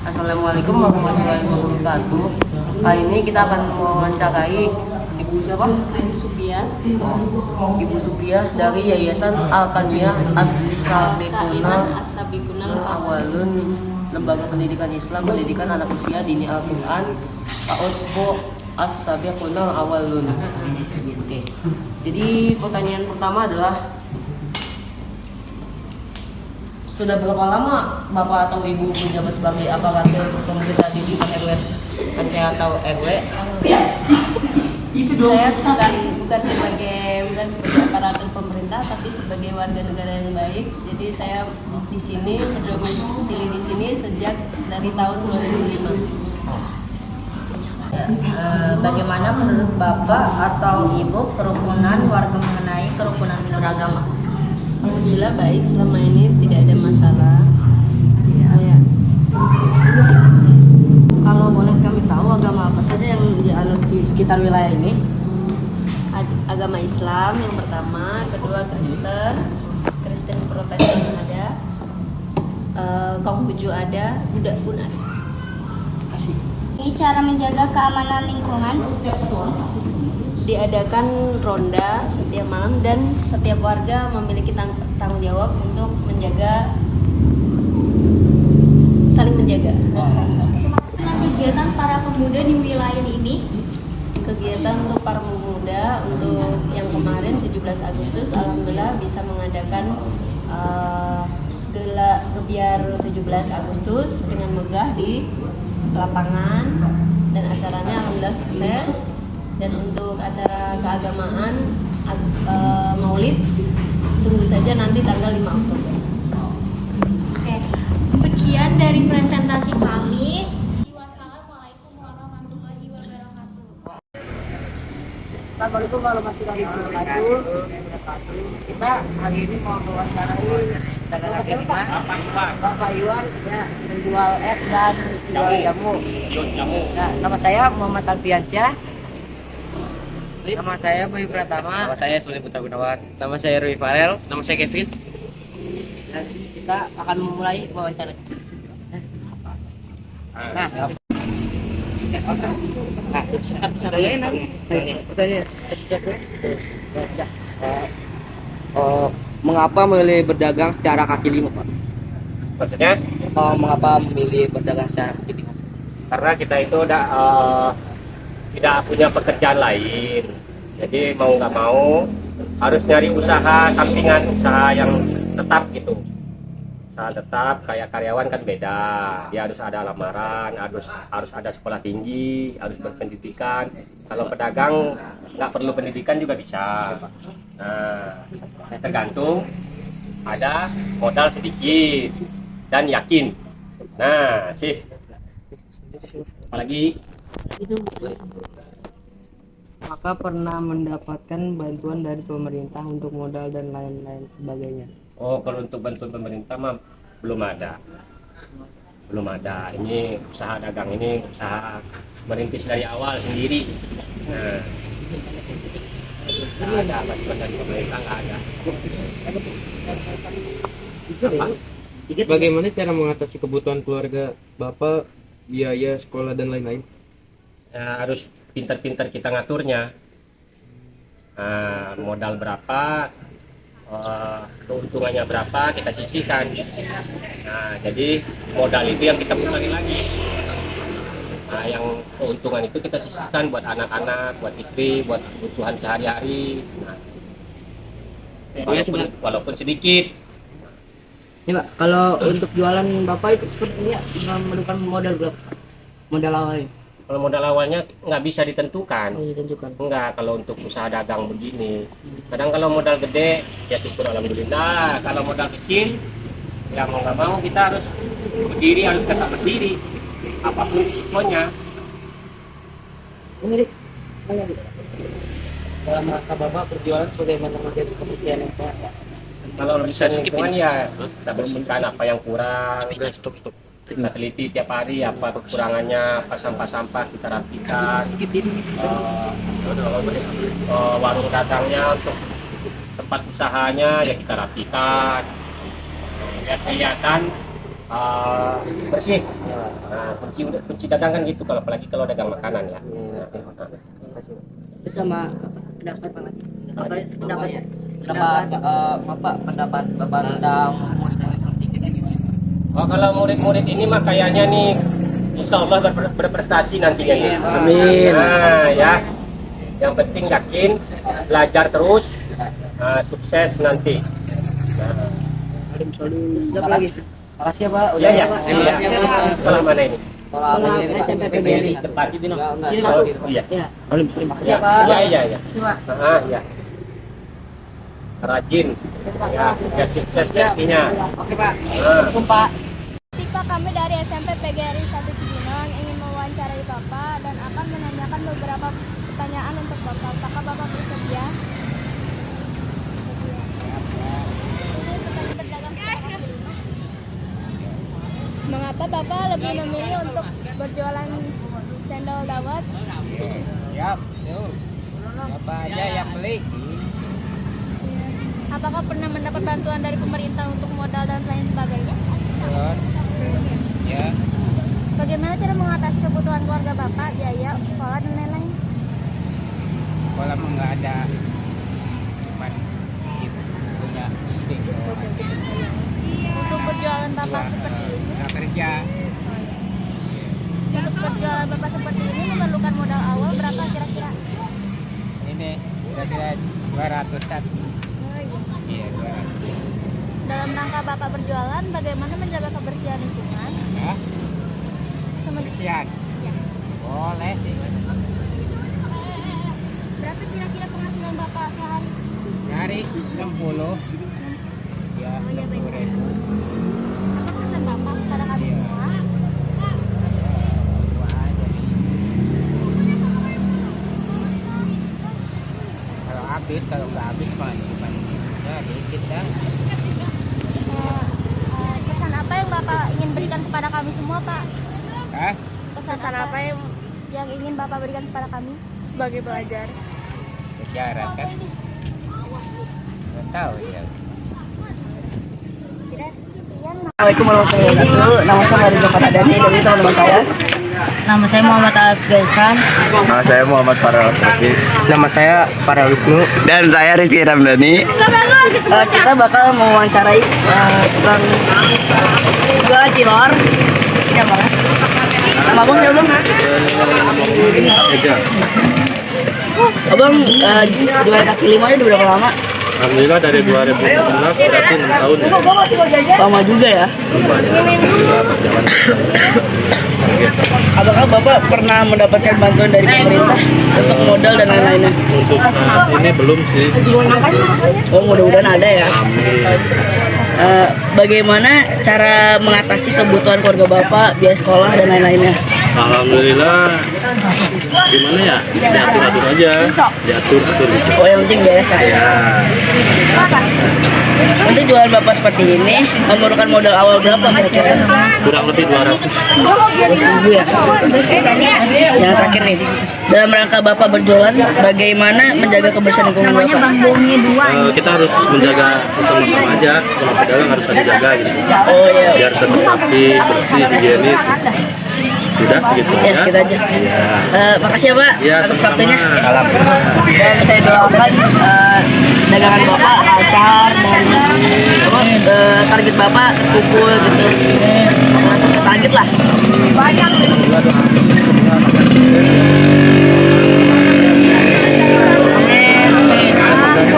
Assalamualaikum warahmatullahi wabarakatuh. Kali ini kita akan mewawancarai Ibu siapa? Ibu Supiah. Ibu Supiah dari Yayasan Al-Qaniyah As-Sabiqunal Awalun, Lembaga Pendidikan Islam Pendidikan Anak Usia Dini Al-Quran PAUD As-Sabiqunal Awalun. Oke. Jadi pertanyaan pertama adalah, sudah berapa lama Bapak atau Ibu menjabat sebagai aparatur pemerintah di tingkat RW atau RW? Saya bukan sebagai aparatur pemerintah, tapi sebagai warga negara yang baik. Jadi saya di sini berdomisili di sini sejak dari tahun 2005. Bagaimana menurut Bapak atau Ibu kerukunan warga mengenai kerukunan beragama? Alhamdulillah baik, selama ini tidak ada masalah. Ya. Kalau boleh kami tahu agama apa saja yang dianut di sekitar wilayah ini? Agama Islam yang pertama, kedua Kristen Protestan ada, Konghucu ada, Buddha pun ada. Kasih. Ini cara menjaga keamanan lingkungan. Diadakan ronda setiap malam dan setiap warga memiliki tanggung jawab untuk saling menjaga. Dengan kegiatan para pemuda di wilayah ini, Kegiatan untuk para pemuda untuk yang kemarin 17 Agustus alhamdulillah bisa mengadakan gebiar 17 Agustus dengan megah di lapangan, dan acaranya alhamdulillah sukses. Dan untuk acara keagamaan Maulid tunggu saja nanti tanggal 5 Oktober. oke. Sekian dari presentasi kami. Wassalamualaikum warahmatullahi wabarakatuh. Assalamualaikum warahmatullahi wabarakatuh. Kita hari ini mau mewawancarai dagang kaki lima Bapak Iwan, ya, menjual es dan jual jamu. Nah, nama saya Muhammad Alfiansyah. Nama saya Boy Pratama. Nama saya Sulaiman Putra Gunawan. Nama saya Rui Farel. Nama saya Kevin. Dan kita akan memulai wawancara. Nah, mengapa memilih berdagang secara kaki lima, Pak? Maksudnya? Mengapa memilih berdagang secara kaki lima? Karena kita itu udah tidak punya pekerjaan lain. Jadi mau nggak mau harus nyari usaha sampingan, usaha yang tetap gitu. Usaha tetap kayak karyawan kan beda. Dia harus ada lamaran, harus ada sekolah tinggi, harus berpendidikan. Kalau pedagang nggak perlu pendidikan juga bisa. Nah, tergantung ada modal sedikit dan yakin. Nah, sip. Apalagi Maka pernah mendapatkan bantuan dari pemerintah untuk modal dan lain-lain sebagainya. kalau untuk bantuan pemerintah mah belum ada. Ini usaha dagang ini usaha merintis dari awal sendiri. Nah, nggak ada bantuan dari pemerintah, nggak ada. Bagaimana cara mengatasi kebutuhan keluarga Bapak, biaya sekolah dan lain-lain? Harus pintar-pintar kita ngaturnya. Modal berapa, keuntungannya berapa kita sisihkan. Nah, jadi modal itu yang kita puterin lagi. Nah, yang keuntungan itu kita sisihkan buat anak-anak, buat istri, buat kebutuhan sehari-hari. Nah, walaupun sedikit. Ini Pak, kalau untuk jualan Bapak itu sepertinya memerlukan modal berapa? Modal awalnya? Kalau modal awalnya nggak bisa ditentukan. Ditentukan. Enggak, kalau untuk usaha dagang begini. Kadang kalau modal gede, ya syukur alhamdulillah. Kalau modal kecil, ya mau nggak mau kita harus tetap berdiri. Apapun risikonya. Ini Dik, tanya Dik. Dalam rangka Bapak berjualan bagaimana menjadi kebutuhan yang sehat? Kalau bisa lingkungan ya kita bersihkan apa yang kurang. Stop. Kita teliti tiap hari apa kekurangannya, apa sampah-sampah kita rapikan. Warung dagangnya untuk tempat usahanya ya kita rapikan. Biar kelihatan bersih. Nah, kunci dagang kan gitu, kalau apalagi kalau dagang makanan ya. Itu sama pendapat Pak. Pendapatnya. pendapat Bapak tentang murid-murid seperti kita gimana? Oh, kalau murid-murid ini mah kayaknya nih insya Allah berprestasi nantinya nih. Amin. Nah ya, yang penting yakin, belajar terus, sukses nanti. Nah, Siapa lagi? Makasih ya Pak. ya ya, Udah ya. Sekolah mana ini? Sekolah SMP PGRI. Tempat. Sini Oh, Pak. iya. Ya. Ya, ya, ya, ya. Sini Pak. Ya. Rajin, ya sukses nantinya. Oke Pak. Nah. Pak. Pak, kami dari SMP PGRI 1 Cibinong ingin mewawancarai Bapak dan akan menanyakan beberapa pertanyaan untuk Bapak. Apakah Bapak bersedia? Mengapa Bapak lebih memilih untuk berjualan cendol dawet? Siap, yuk. Apa aja yang beli? Apakah pernah mendapat bantuan dari pemerintah untuk modal dan lain sebagainya? Ya. Bagaimana cara mengatasi kebutuhan keluarga Bapak, biaya, sekolah, dan lain-lain? Sekolah mah nggak ada. Cuman ibu punya istri. Untuk berjualan Bapak seperti ini, Nggak kerja. untuk berjualan Bapak seperti ini memerlukan modal awal berapa kira-kira? Ini kira-kira 200-an. Iya, 200. Dalam rangka Bapak berjualan, bagaimana menjaga kebersihan lingkungan? Hah? Sama Kebersihan? Ya. Boleh sih. Berapa kira-kira penghasilan Bapak sehari? Nyari 60. Ya, Oh, ya, baik. 60.000. Apa pesan Bapak kepada kami Iya. semua? Wah, jadi kalau habis, kalau nggak habis mah cuma ya dikit dah. Pesan apa yang Bapak ingin berikan kepada kami semua, Pak? Hah? Pesan apa yang ingin Bapak berikan kepada kami sebagai pelajar? Syarat kan? Nggak tahu ya. Assalamualaikum warahmatullahi wabarakatuh. Nama saya Mario Fatadani dan ini teman-teman saya. Nama saya Muhammad Alif Gaisan. Nama saya Muhammad Farel Safi. Nama saya Para Wisnu. Dan saya Rizky Ramdhani. Kita bakal mewawancarai tukang jualan cilor. Ya Bang. Nama Abang siapa belum? Ega. Abang jualan kaki lima udah berapa lama? Alhamdulillah dari 2016 berarti 6 tahun ya. Lama juga ya. Apakah Bapak pernah mendapatkan bantuan dari pemerintah untuk modal dan lain-lainnya? Untuk saat ini belum sih. Oh, mudah-mudahan ada ya. Bagaimana cara mengatasi kebutuhan keluarga Bapak, biaya sekolah dan lain-lainnya? Alhamdulillah gimana ya? Diatur-atur aja. Diatur gitu. Oh, yang penting beres ya. Untuk jualan Bapak seperti ini memerlukan modal awal berapa kira-kira? Kurang lebih 200. 100.000 ya. Yang terakhir nih, dalam rangka Bapak berjualan, bagaimana menjaga kebersihan lingkungan Bapak? Kita harus menjaga sesama-sama aja. Sama pedagang harus ada jaga gitu. Oh iya, Biar tetap rapi, bersih, higienis. Udah segitu ya segitu aja. Makasih ya Pak Ya, atas sama-sama. waktunya. Dan saya doakan dagangan Bapak lancar dan target Bapak kumpul gitu. Sesuai target lah. Banyak.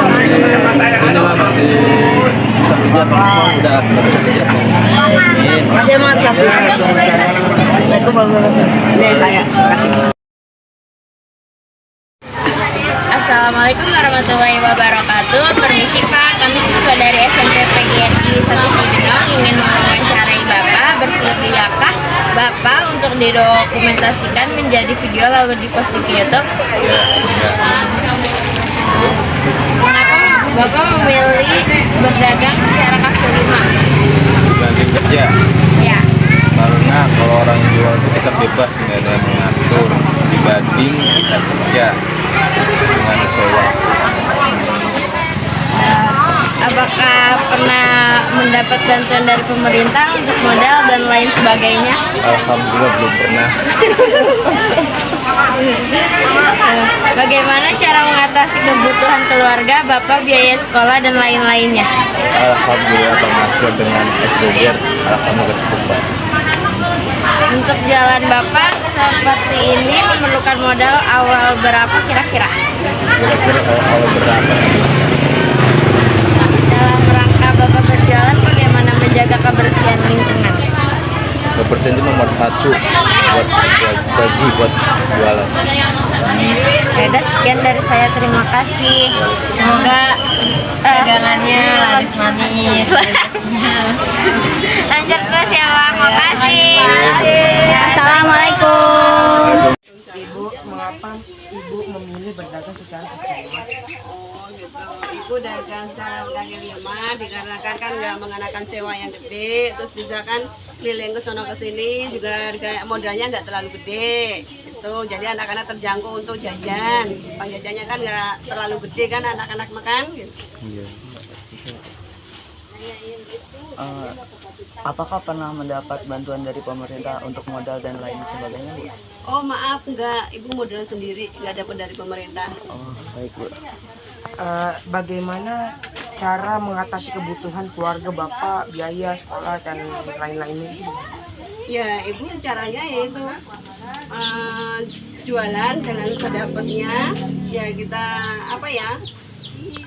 Inilah masih bisa kejar, udah bisa kejar. Makasih ya Mas. Assalamualaikum warahmatullahi wabarakatuh. Ini saya. Makasih. Assalamualaikum warahmatullahi wabarakatuh. Permisi Pak, kami siswa dari SMP PGRI 1 Cibinong ingin mewawancarai Bapak. Bersediakah Bapak untuk didokumentasikan menjadi video lalu diposting ke YouTube? Mengapa Bapak memilih berdagang secara kaki lima? Dibanding kerja, Ya, karena kalau orang jual itu kita bebas, nggak ada yang mengatur. Dibanding kita kerja dengan sesuai waktu. apakah pernah mendapat bantuan dari pemerintah untuk modal dan lain sebagainya? Alhamdulillah belum pernah. Bagaimana cara mengatasi kebutuhan keluarga, Bapak, biaya sekolah dan lain-lainnya? Alhamdulillah berhasil dengan SBGR. Alhamdulillah cukup Pak. Untuk jalan Bapak seperti ini memerlukan modal awal berapa kira-kira? Kira-kira awal berapa? Dalam rangka Bapak berjalan, bagaimana menjaga kebersihan lingkungan? Kebersihan itu nomor 1 buat jualan. Yaudah, sekian dari saya, terima kasih. Semoga dagangannya laris manis. Lanjut terus ya Bang, makasih. Assalamualaikum. Ibu, mengapa Ibu memilih berdagang secara kaki lima? Oh gitu, ibu dagang secara kaki lima dikarenakan kan nggak mengenakan sewa yang gede, terus bisa kan keliling ke sono ke sini juga kayak modalnya nggak terlalu gede, gitu. Jadi anak-anak terjangkau untuk jajan, jajannya kan nggak terlalu gede kan anak-anak makan. Gitu. Iya. Apakah pernah mendapat bantuan dari pemerintah untuk modal dan lain sebagainya, Bu? Oh maaf, nggak, ibu modal sendiri, nggak dapat dari pemerintah. Oh, baik, Bu. Bagaimana cara mengatasi kebutuhan keluarga Bapak, biaya sekolah dan lain-lainnya, Ibu? Ya, ibu caranya yaitu jualan dengan sedapatnya. Ya kita apa ya?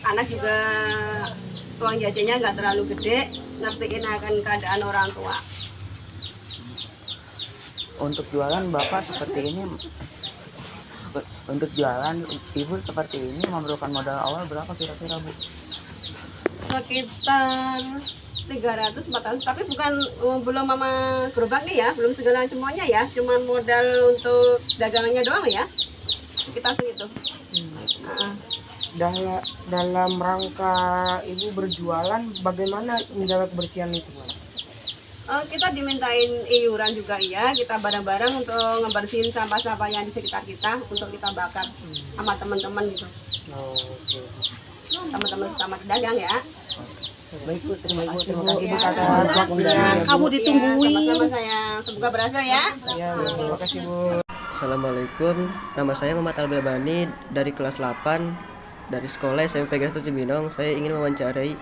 Anak juga uang jajannya nggak terlalu gede, ngertiin akan keadaan orang tua. Untuk jualan Bapak seperti ini, untuk jualan Ibu seperti ini memerlukan modal awal berapa kira-kira, Bu? Sekitar 300-400, tapi belum mama gerobak nih ya, belum segala semuanya ya, cuman modal untuk dagangannya doang ya, kita segitu. Dalam rangka Ibu berjualan, bagaimana menjaga kebersihan lingkungan? Kita dimintain iuran juga ya, kita bareng-bareng untuk ngebersihin sampah-sampah yang di sekitar kita untuk kita bakar sama teman-teman gitu. Oke. Teman-teman sama pedagang ya. Baik, Bu, terima kasih Bu atas waktunya. Kamu ditungguin. Sama-sama sayang, semoga berhasil ya. Ya, terima kasih Bu. Assalamualaikum, nama saya Muhammad Albani dari kelas 8 dari sekolah SMP Gatus Cibinong. Saya ingin mewawancarai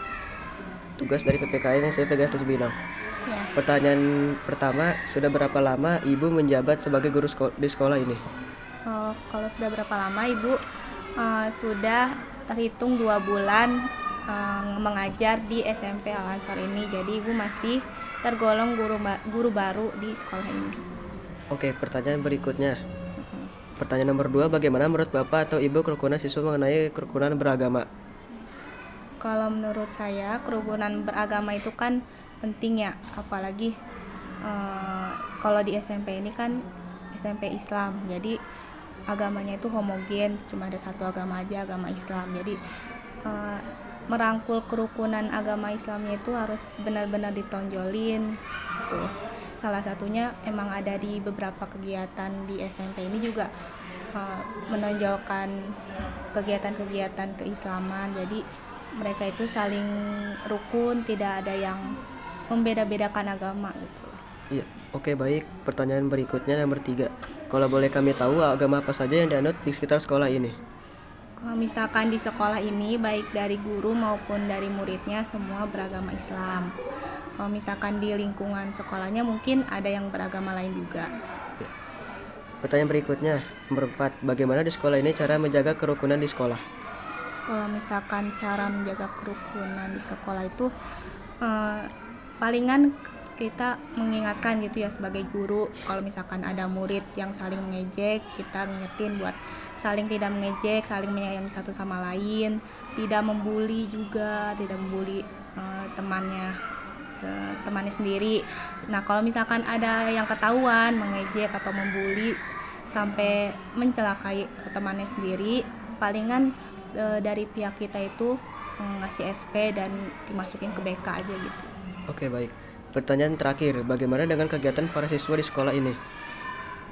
tugas dari PPKN SMP Gatus Cibinong. Ya. Pertanyaan pertama, sudah berapa lama Ibu menjabat sebagai guru di sekolah ini? Kalau sudah berapa lama Ibu? Sudah terhitung 2 bulan mengajar di SMP Al Ansor ini. Jadi Ibu masih tergolong guru baru di sekolah ini. Oke, pertanyaan berikutnya. Pertanyaan nomor 2, bagaimana menurut Bapak atau Ibu kerukunan siswa mengenai kerukunan beragama? Kalau menurut saya kerukunan beragama itu kan penting ya, apalagi kalau di SMP ini kan SMP Islam, jadi agamanya itu homogen, cuma ada satu agama aja, agama Islam. Jadi merangkul kerukunan agama Islamnya itu harus benar-benar ditonjolin gitu. Salah satunya emang ada di beberapa kegiatan di SMP ini juga menonjolkan kegiatan-kegiatan keislaman. Jadi mereka itu saling rukun, tidak ada yang membeda-bedakan agama gitu. Iya, oke, baik. Pertanyaan berikutnya nomor 3. Kalau boleh kami tahu agama apa saja yang dianut di sekitar sekolah ini? Kalau misalkan di sekolah ini baik dari guru maupun dari muridnya semua beragama Islam. Kalau misalkan di lingkungan sekolahnya mungkin ada yang beragama lain juga. Pertanyaan berikutnya nomor 4. Bagaimana di sekolah ini cara menjaga kerukunan di sekolah? Kalau misalkan cara menjaga kerukunan di sekolah itu palingan kita mengingatkan gitu ya sebagai guru, kalau misalkan ada murid yang saling mengejek, kita ngingetin buat saling tidak mengejek, saling menyayangi satu sama lain, tidak membuli juga, tidak membuli temannya sendiri. Nah, kalau misalkan ada yang ketahuan mengejek atau membuli sampai mencelakai temannya sendiri, palingan dari pihak kita itu ngasih SP dan dimasukin ke BK aja gitu. Oke, baik. Pertanyaan terakhir, bagaimana dengan kegiatan para siswa di sekolah ini?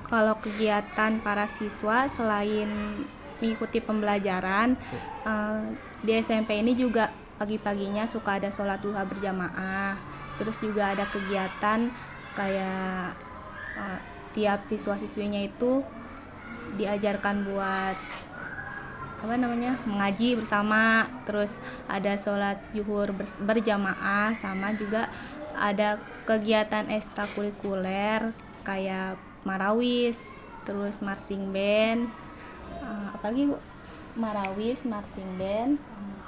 Kalau kegiatan para siswa selain mengikuti pembelajaran, di SMP ini juga pagi-paginya suka ada sholat duha berjamaah. Terus juga ada kegiatan kayak tiap siswa-siswinya itu diajarkan buat mengaji bersama, terus ada sholat zuhur berjamaah, sama juga ada kegiatan ekstrakurikuler kayak marawis, terus marching band, apalagi Bu? Marawis, marching band,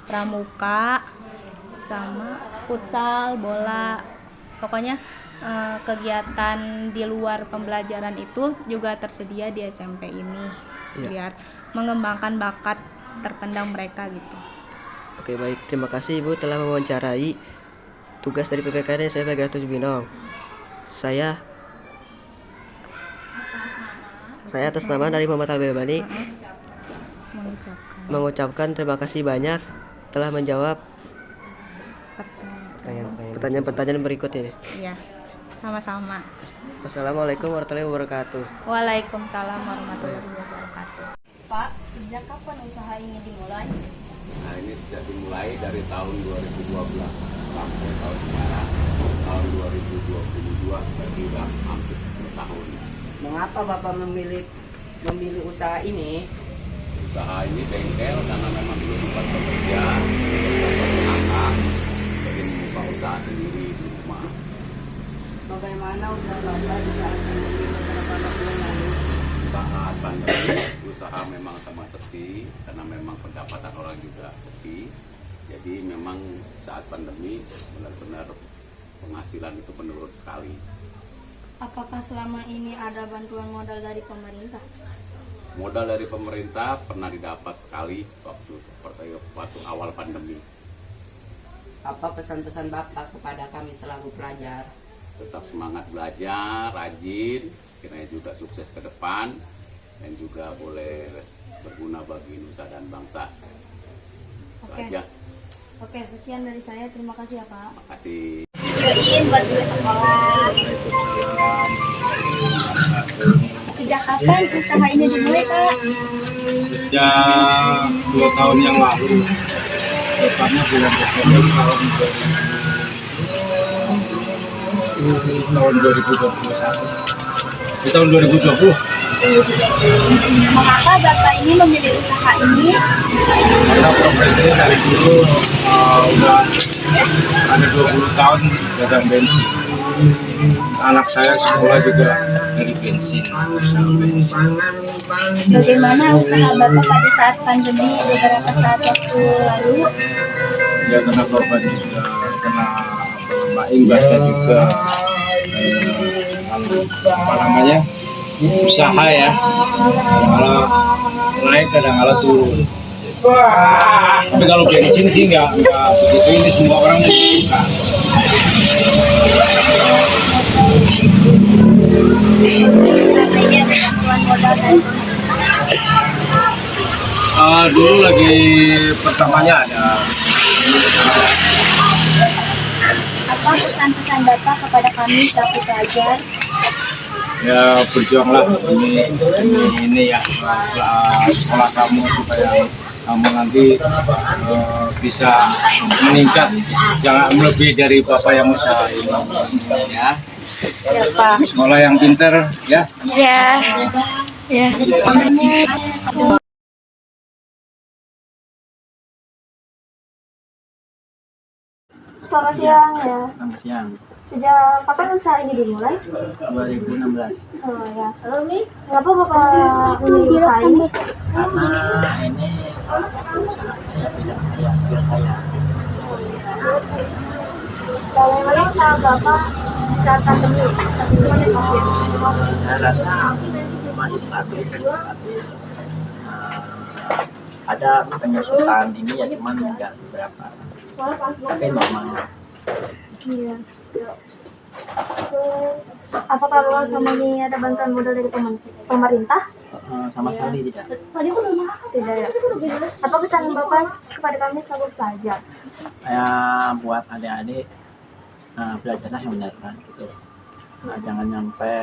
pramuka, sama futsal, bola. Pokoknya kegiatan di luar pembelajaran itu juga tersedia di SMP ini, biar mengembangkan bakat terpendam mereka gitu. Oke, baik, terima kasih Ibu telah mewawancarai tugas dari PPKN SMP Negeri 7 Binong. Saya atas nama dari Muhammad Al-Belbani mengucapkan terima kasih banyak telah menjawab pertanyaan-pertanyaan berikut ini. Iya, sama-sama. Wassalamualaikum warahmatullahi wabarakatuh. Waalaikumsalam warahmatullahi wabarakatuh. Pak, sejak kapan usaha ini dimulai? Nah, ini sudah dimulai dari tahun 2012 sampai tahun sekarang, tahun 2022, berarti sudah hampir 10 tahun. Mengapa Bapak memilih usaha ini? Usaha ini bengkel karena memang dulu sempat bekerja, berangkat, jadi membuka usaha sendiri di rumah. Bagaimana usaha Bapak di saat pandemi beberapa waktu yang lalu? Saat pandemi, usaha memang sama sepi, karena memang pendapatan orang juga sepi. Jadi memang saat pandemi benar-benar penghasilan itu menurun sekali. Apakah selama ini ada bantuan modal dari pemerintah? Modal dari pemerintah pernah didapat sekali waktu awal pandemi. Apa pesan-pesan Bapak kepada kami selaku pelajar? Tetap semangat belajar, rajin, kiranya juga sukses ke depan, dan juga boleh berguna bagi nusa dan bangsa. Oke, sekian dari saya. Terima kasih ya Pak. Terima kasih. Join buat gue sekolah. Sejak kapan usaha ini dimulai Pak? Sejak 2 tahun yang lalu, tepatnya bulan Desember tahun 2021. Di tahun 2020. Mengapa Bapak ini memilih usaha ini? Karena profesinya dari dulu udah ada 20 tahun dagang bensin. Anak saya sekolah juga dari bensin, usaha bensin. Bagaimana usaha Bapak pada saat pandemi beberapa saat waktu lalu? Ya kena korban juga, kena imbasnya juga. Apa namanya? Usaha ya, kadang-kala naik, kadang-kala turun. Tapi kalau bensin sih nggak begitu, ini semua orang membutuhkan. Dulu lagi pertamanya ada. Apa pesan-pesan Bapak kepada kami selaku pelajar? Ya berjuanglah ini ya, sekolah kamu supaya kamu nanti bisa meningkat, jangan melebihi dari Bapak yang usahain ya. Ya Pak. Sekolah yang pinter ya. Ya. Ya. Selamat siang ya. Selamat siang. Sejak kapan usaha ini dimulai? 2016. Oh ya. Kenapa Bapak memilih usaha ini? Karena ini salah satu usaha saya, bidang saya, skill saya. Bagaimana usaha Bapak saat pandemi? Saat ini COVID. Saya rasa masih stabil. Ada penyusutan ini ya, cuman nggak seberapa. Tapi normal. Iya. Terus, apakah Bapak sama ini ada bantuan modal dari pemerintah? Sama sekali tidak. Tidak ya. Apa pesan Bapak kepada kami selaku pelajar? Ya, buat adik-adik belajarlah yang benar kan gitu. Jangan nyampe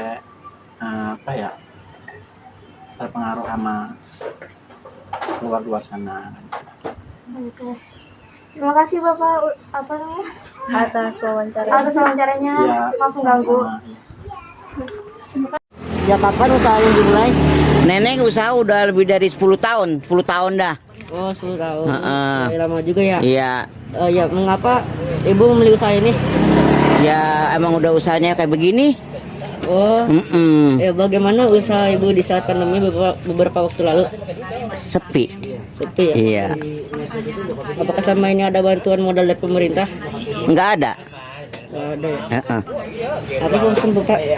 terpengaruh sama luar sana. Oke. Terima kasih Bapak apa namanya? Atas wawancaranya. Ya, Maaf mengganggu. Sejak kapan usahanya dimulai? Nenek usaha udah lebih dari 10 tahun dah. Oh, 10 tahun. Heeh. Lama juga ya? Iya. Ya, mengapa Ibu memilih usaha ini? Ya emang udah usahanya kayak begini. Oh. Ya, bagaimana usaha Ibu di saat pandemi beberapa waktu lalu? Sepi. Sepi ya? Iya. Apakah selama ini ada bantuan modal dari pemerintah? Nggak ada. Nggak ada ya? Heeh.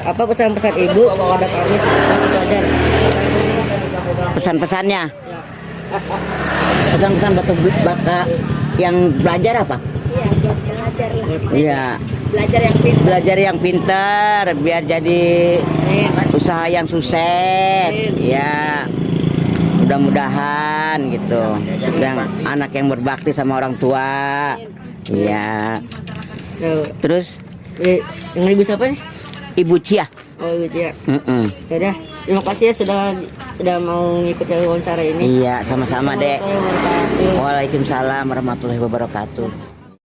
Apa pesan-pesan Ibu kepada kami sebagai pelajar? Pesan-pesannya. Pesan-pesan bapak yang belajar apa? Iya. Belajar yang pintar biar jadi usaha yang sukses. Ya. Mudah-mudahan gitu. Yang anak yang berbakti sama orang tua. Iya. Terus yang Ibu siapa nih? Ibu Cia. Oh, Ibu Cia. Yaudah, terima kasih ya sudah mau ngikuti wawancara ini. Iya, sama-sama, Dek. Waalaikumsalam warahmatullahi wabarakatuh.